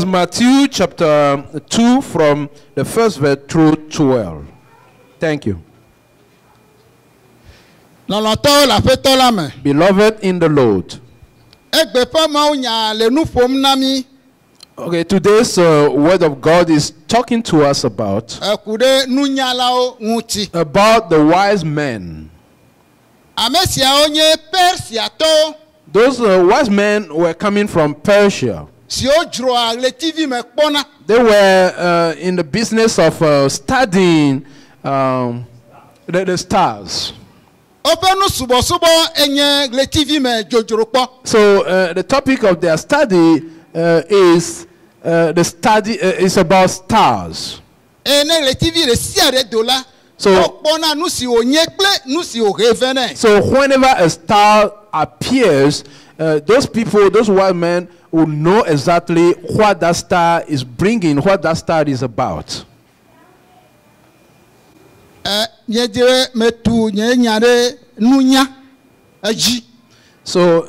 Matthew chapter 2 from the first verse through 12. Thank you. Beloved in the Lord. Okay, today's word of God is talking to us about the wise men. Those wise men were coming from Persia. They were in the business of studying the stars. So the topic of their study is is about stars. So whenever a star appears, those people, those wise men, will know exactly what that star is bringing, what that star is about. So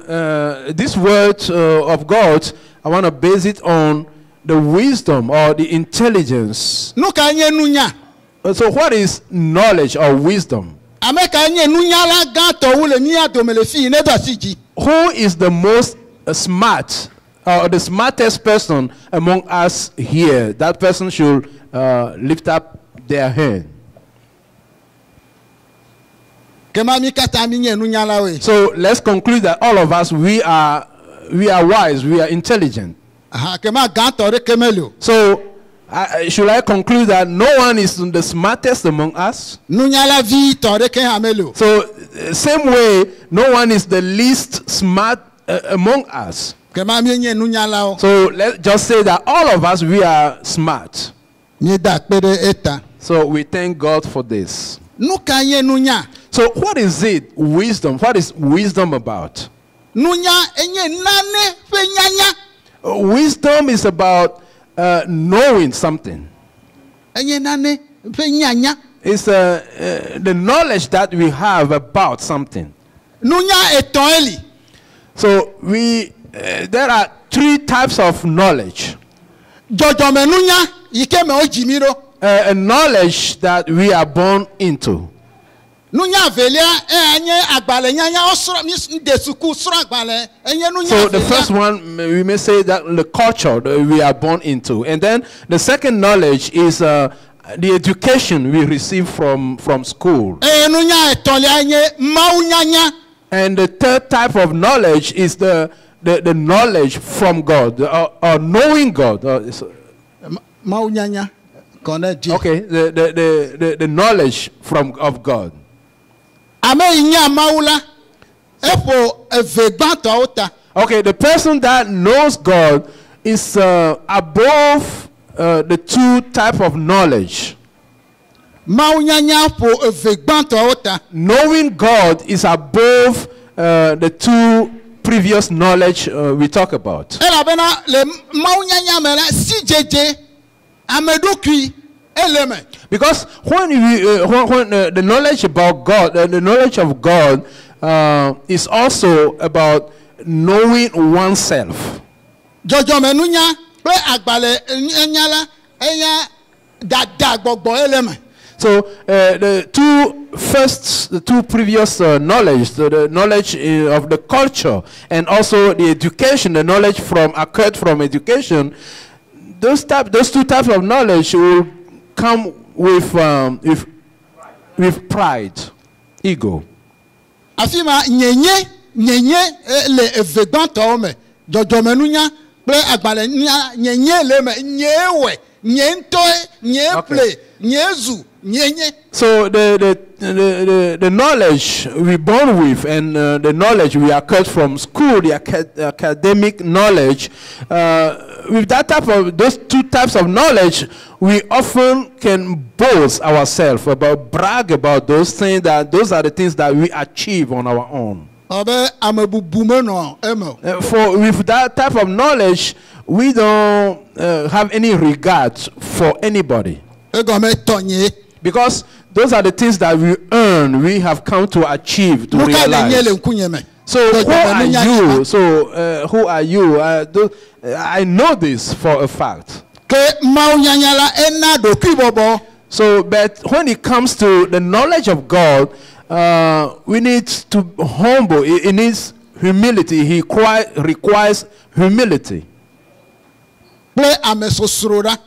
this word of God, I want to base it on the wisdom or the intelligence. So what is knowledge or wisdom? Who is the most smart or the smartest person among us here? That person should lift up their hand. So let's conclude that all of us, we are wise, we are intelligent. So should I conclude that no one is the smartest among us? So same way, no one is the least smart among us. So let's just say that all of us, we are smart. So we thank God for this. So what is it? Wisdom. What is wisdom about? Wisdom is about knowing something. It's the knowledge that we have about something. So there are three types of knowledge. A knowledge that we are born into. So the first one, we may say that the culture that we are born into. And then the second knowledge is the education we receive from school. And the third type of knowledge is the knowledge from God, or knowing God. Okay, the knowledge of God. Okay, the person that knows God is above the two type of knowledge. Knowing God is above the two previous knowledge we talk about. Because when the knowledge about God, the knowledge of God is also about knowing oneself. So the two previous knowledge, the knowledge of the culture and also the education, the knowledge occurred from education. Those two types of knowledge will come with pride, ego. So the knowledge we born with and the knowledge we acquired from school, the academic knowledge, with those two types of knowledge, we often can boast ourselves brag about those things, that those are the things that we achieve on our own. For with that type of knowledge, we don't have any regard for anybody. Because those are the things that we earn, we have come to achieve, to realize. So who are you? So who are you? I know this for a fact. So, but when it comes to the knowledge of God, we need to humble. It needs humility. He requires humility. Play amesosroda.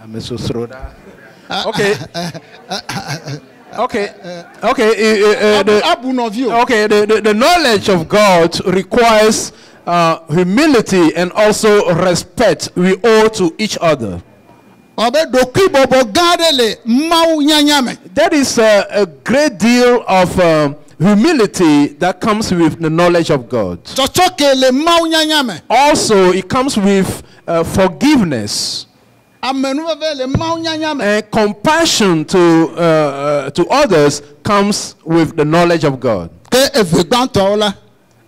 Amesosroda. Okay. Okay. Okay. The knowledge of God requires humility and also respect we owe to each other. That is a great deal of humility that comes with the knowledge of God. Also, it comes with forgiveness and compassion to others comes with the knowledge of God.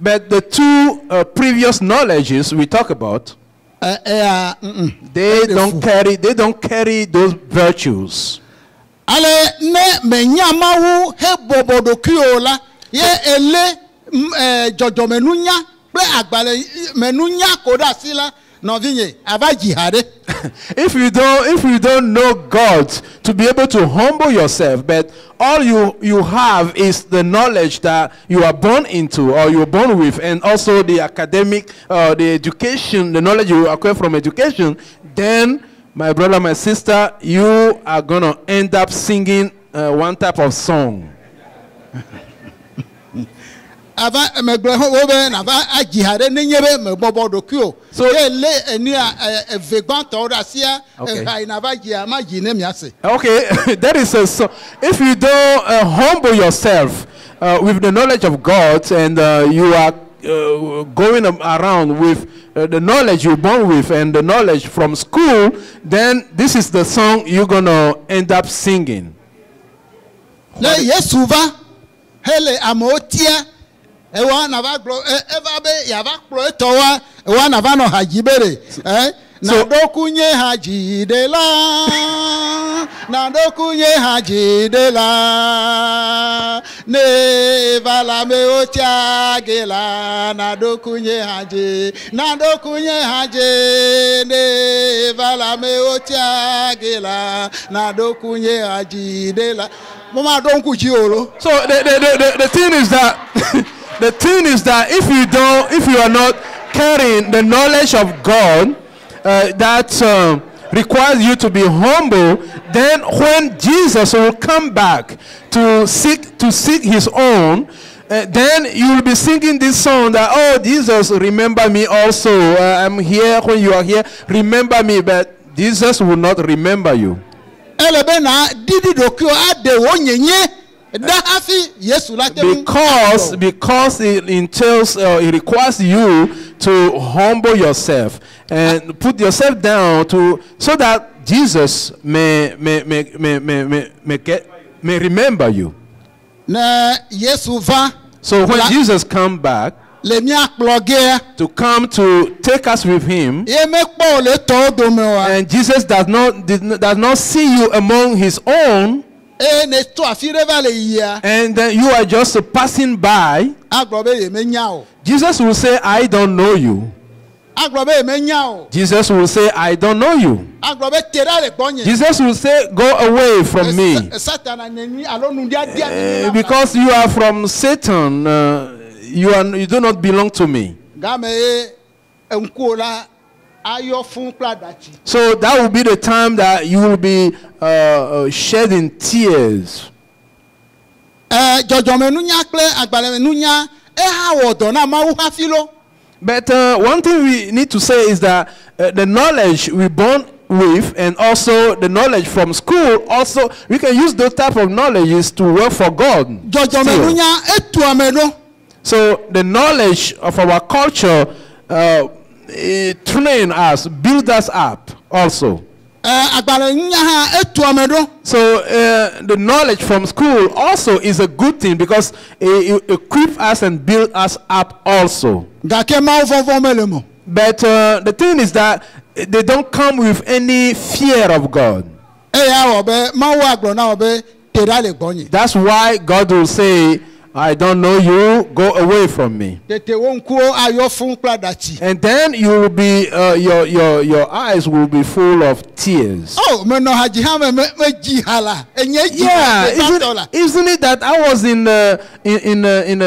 But the two previous knowledges we talk about, they don't carry those virtues. If you don't know God to be able to humble yourself, but all you have is the knowledge that you are born into or you're born with, and also the academic, the education, the knowledge you acquire from education, then, my brother, my sister, you are gonna end up singing one type of song. So okay, that is a song. If you don't humble yourself with the knowledge of God, and you are going around with the knowledge you're born with and the knowledge from school, then this is the song you're gonna end up singing. Nadokunye hajidela, nadokunye hajidela, ne vala me otiagela, nadokunye haje, ne vala me otiagela, nadokunye hajidela. Mama don't kujiolo. So the thing is that the thing is that if you are not carrying the knowledge of God, that requires you to be humble, then when Jesus will come back to seek his own, then you will be singing this song that, oh, Jesus, remember me also. I'm here when you are here. Remember me, but Jesus will not remember you. Because it entails, it requires you to humble yourself and put yourself down so that Jesus may remember you. So when Jesus comes back to come to take us with him, and Jesus does not see you among his own, and then you are just passing by, Jesus will say, I don't know you. Jesus will say, I don't know you. Jesus will say, go away from me. Because you are from Satan. You do not belong to me. So that will be the time that you will be shedding tears. But one thing we need to say is that the knowledge we born with, and also the knowledge from school, also we can use those type of knowledges to work for God. So the knowledge of our culture train us, build us up also. So the knowledge from school also is a good thing because it equips us and builds us up also. But the thing is that they don't come with any fear of God. That's why God will say, I don't know you. Go away from me. Tètè wo nkuo ayọ̀ fún pladàtì. And then you will be, your eyes will be full of tears. Oh, me no haji ha me ji hala. Enye ji. Yeah, isn't it that I was in a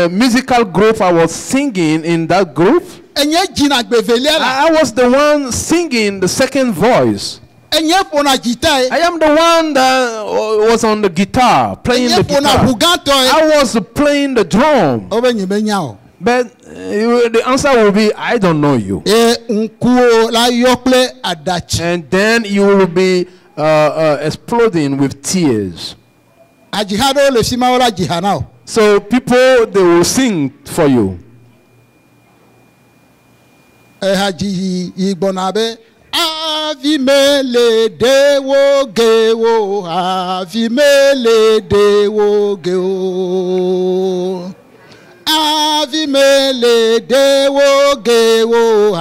musical group? I was singing in that group. Enye ji na gbeveli la. I was the one singing the second voice. Enye pona guitar. I am the one that was on the guitar, playing the guitar. I was playing the drum. But the answer will be, I don't know you. And then you will be exploding with tears. So people, they will sing for you. Avimele dewo gewo, avimele dewo gewo, avimele dewo gewo.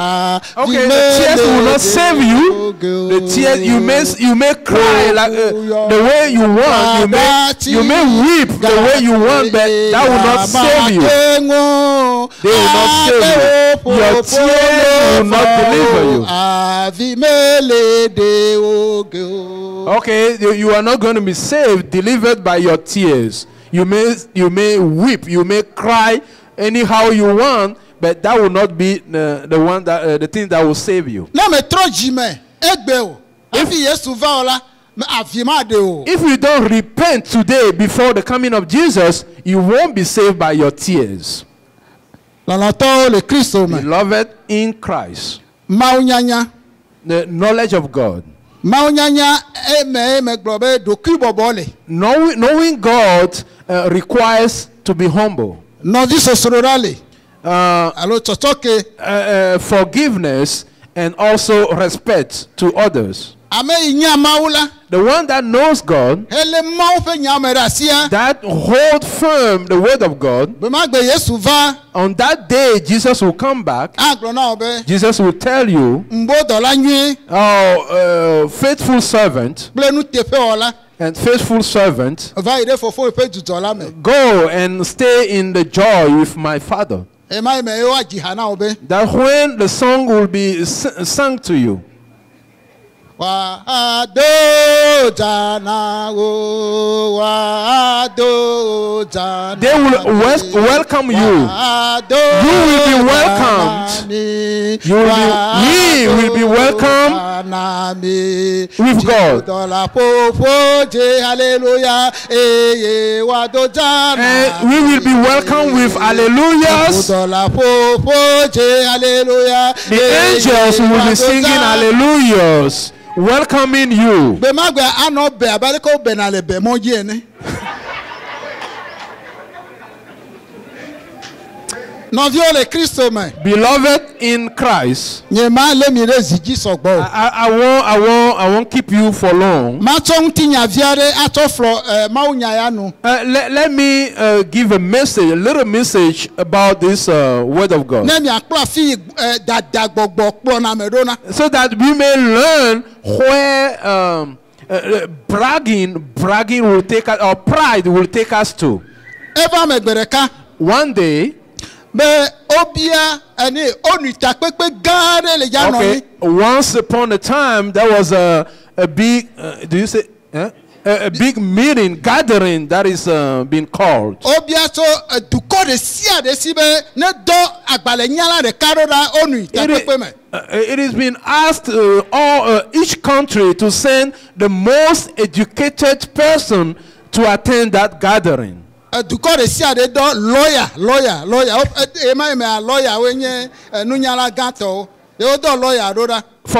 Okay, the tears will not save you. The tears you may cry like the way you want. You may weep the way you want, but that will not save you. They will not save you. Your tears will not deliver you. Okay, you are not going to be saved, delivered by your tears. You may weep, you may cry anyhow you want, but that will not be the one that the thing that will save you. If you don't repent today before the coming of Jesus, you won't be saved by your tears. Beloved in Christ, the knowledge of God. Knowing God requires to be humble. Forgiveness and also respect to others. The one that knows God, that hold firm the word of God, on that day Jesus will come back. Jesus will tell you, oh, faithful servant, and faithful servant, go and stay in the joy with my Father. That when the song will be sung to you, they will welcome you. You will be welcomed. We will be welcomed with God. And we will be welcomed with hallelujahs. The angels will be singing hallelujahs, welcoming you. Beloved in Christ, I won't keep you for long. Let me give a message, a little message about this word of God, so that we may learn where bragging will take us, or pride will take us to. One day, okay, once upon a time there was a big a big meeting, gathering that is being called. It has been asked each country to send the most educated person to attend that gathering. For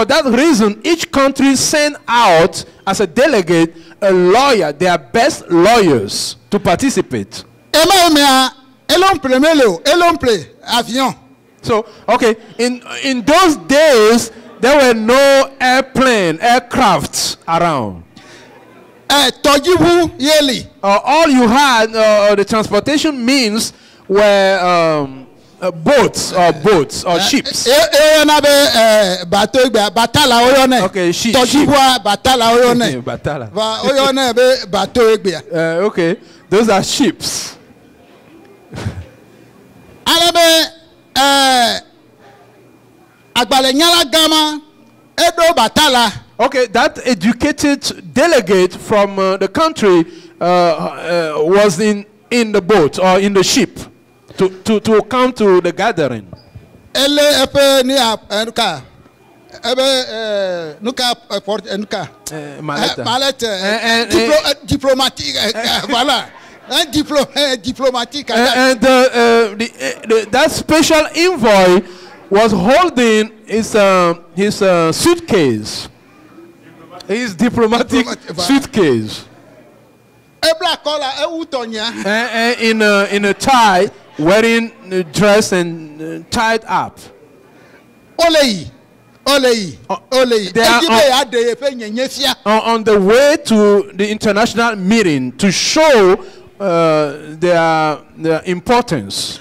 that reason, each country sent out as a delegate a lawyer, their best lawyers, to participate. So, okay, in those days, there were no aircrafts around. All you had, the transportation means were boats or ships. Okay, ship. Okay, those are ships. Agbalenyala gama edo batala. Okay, that educated delegate from the country was in the boat or in the ship to come to the gathering. Ele epe ni enuka ebe nuka port enuka malette diplomatique voilà un diplomatique. And that special envoy was holding his suitcase, his diplomatic suitcase, in a tie, wearing a dress and tied up. Olei. They are on the way to the international meeting to show their importance.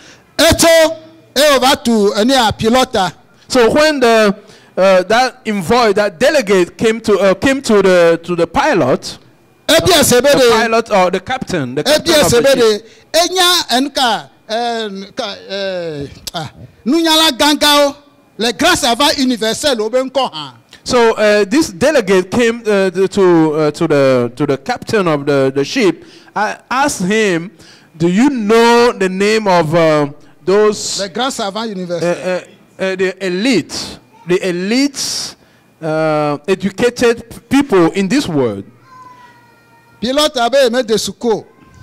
So when that envoy, that delegate came to the pilot, or the captain of the ship. So this delegate came to the captain of the ship. I asked him, "Do you know the name of those the elite, educated people in this world?"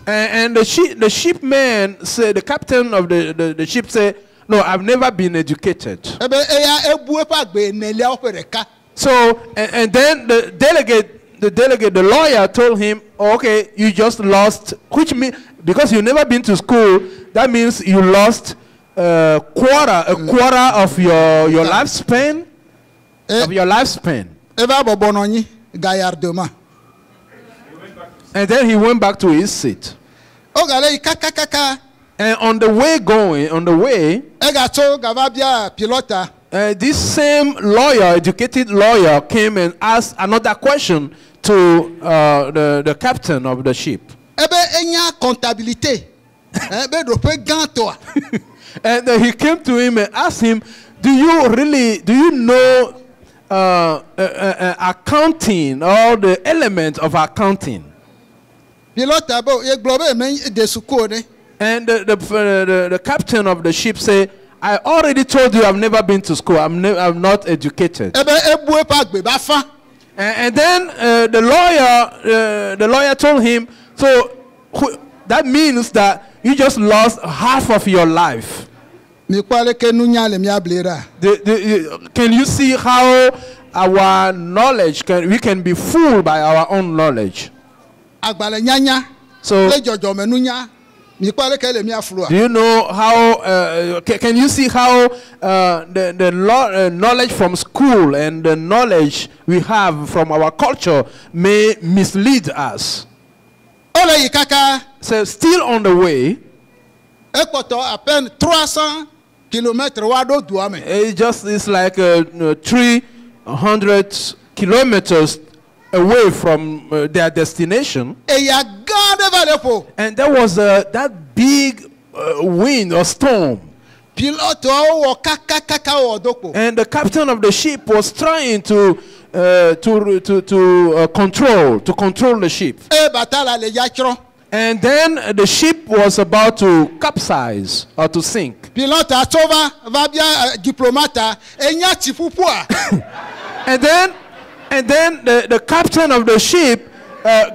And the shipman said, the captain of the ship said, "No, I've never been educated." So and then the lawyer told him, "Oh, okay, you just lost," which means because you've never been to school, that means you lost a quarter of your lifespan. And then he went back to his seat. And on the way, this same educated lawyer, came and asked another question to the captain of the ship. And he came to him and asked him, do you know accounting, all the elements of accounting? And the captain of the ship said, "I already told you I've never been to school. I'm not educated." And then the lawyer told him, "So that means that you just lost half of your life." Can you see how our knowledge we can be fooled by our own knowledge? So, do you know how? Can you see how the knowledge from school and the knowledge we have from our culture may mislead us? So, still on the way. It's like 300 kilometers away from their destination. And there was that big wind or storm. And the captain of the ship was trying to control the ship. And then the ship was about to capsize or to sink. And then the captain of the ship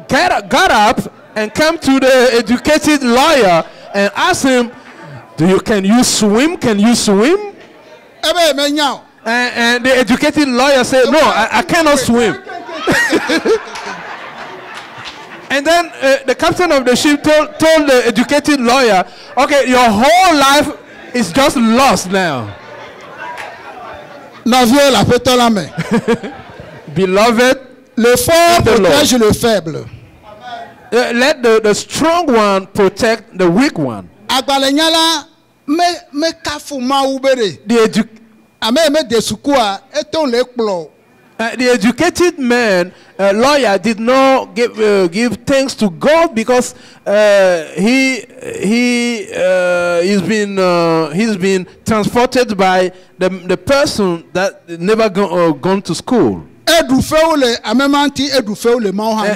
got up and came to the educated lawyer and asked him, can you swim? Can you swim? And the educated lawyer said, "No, I cannot swim." And then the captain of the ship told the educated lawyer, "Okay, your whole life is just lost now." Beloved, le fort protège le faible. Let the strong one protect the weak one. The educated man, lawyer, did not give thanks to God because he he's been transported by the person that never gone to school.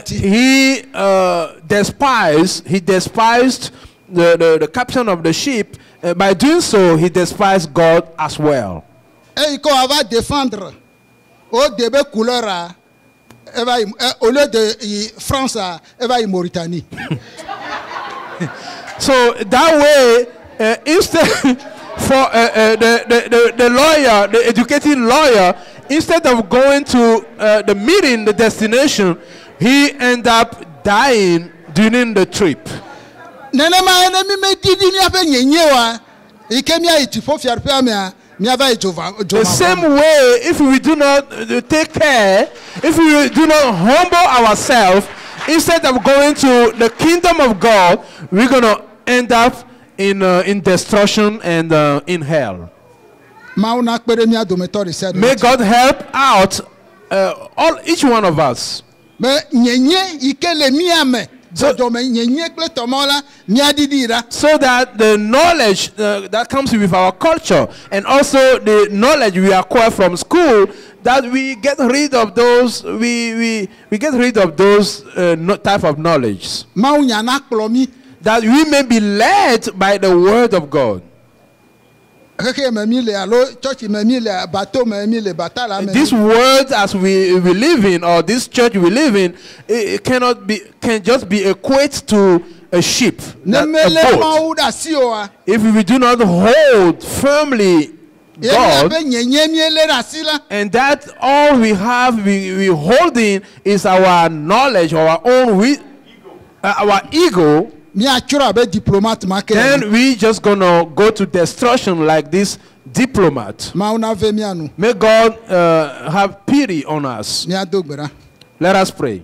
He despised the captain of the ship. By doing so, he despised God as well. So that way, instead for the lawyer, the educated lawyer, instead of going to the meeting, the destination, he ended up dying during the trip. The same way, if we do not take care, if we do not humble ourselves, instead of going to the kingdom of God, we're going to end up in destruction and in hell. May God help out each one of us. So that the knowledge that comes with our culture, and also the knowledge we acquire from school, that we get rid of those, we get rid of those type of knowledge, that we may be led by the word of God. This world as we live in, or this church we live in, it can just be equated to a ship, a boat. If we do not hold firmly God, and that all we have, we holding is our knowledge, our own our ego, then we just gonna go to destruction like this diplomat. May God have pity on us. Let us pray.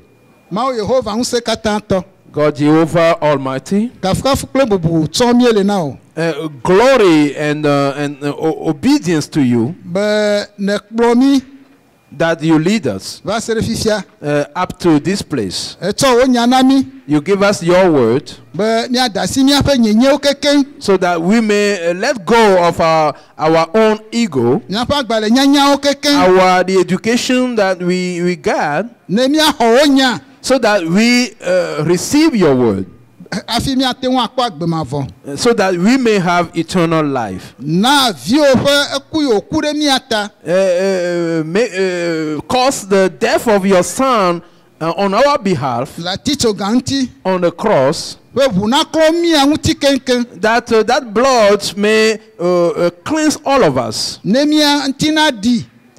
God Jehovah Almighty, glory and obedience to you, that you lead us up to this place. You give us your word so that we may let go of our own ego, the education that we got, so that we receive your word, so that we may have eternal life. Cause the death of your son on our behalf on the cross, that blood may cleanse all of us,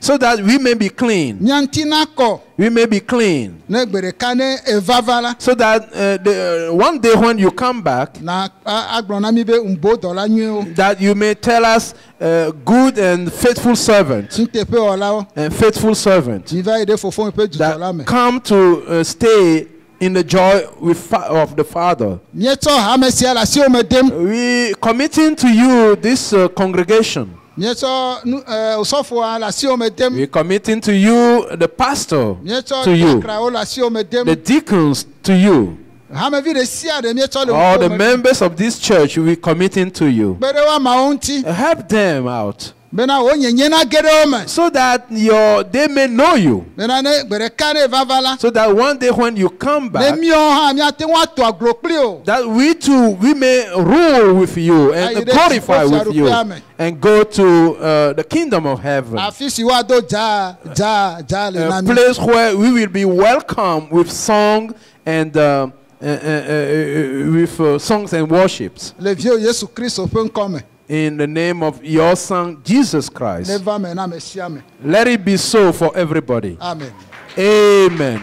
so that we may be clean. We may be clean. So that one day when you come back, that you may tell us, good and faithful servant, and faithful servant, that come to stay in the joy of the Father. We committing to you this congregation. We're committing to you the pastor, to you, the deacons, to you, all the members of this church. We're committing to you. Help them out, so that they may know you, so that one day when you come back, that we too, we may rule with you and glorify with you and go to the kingdom of heaven, a place where we will be welcomed with song and with songs and worships. In the name of your Son, Jesus Christ. Let it be so for everybody. Amen. Amen.